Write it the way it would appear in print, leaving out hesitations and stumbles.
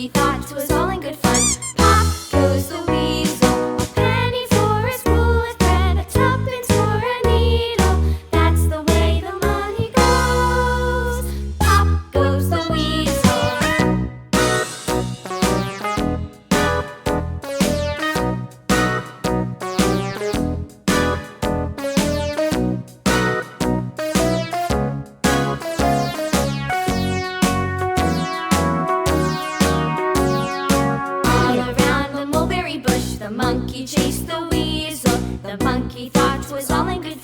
monkey thought 'twas all in good fun. Pop goes the weasel, a penny for a spool of thread, a tuppence for a needle. That's the way the money goes. Pop goes the weasel. All around the mulberry bush, the monkey chased the weasel. The monkey thought 'twas all in good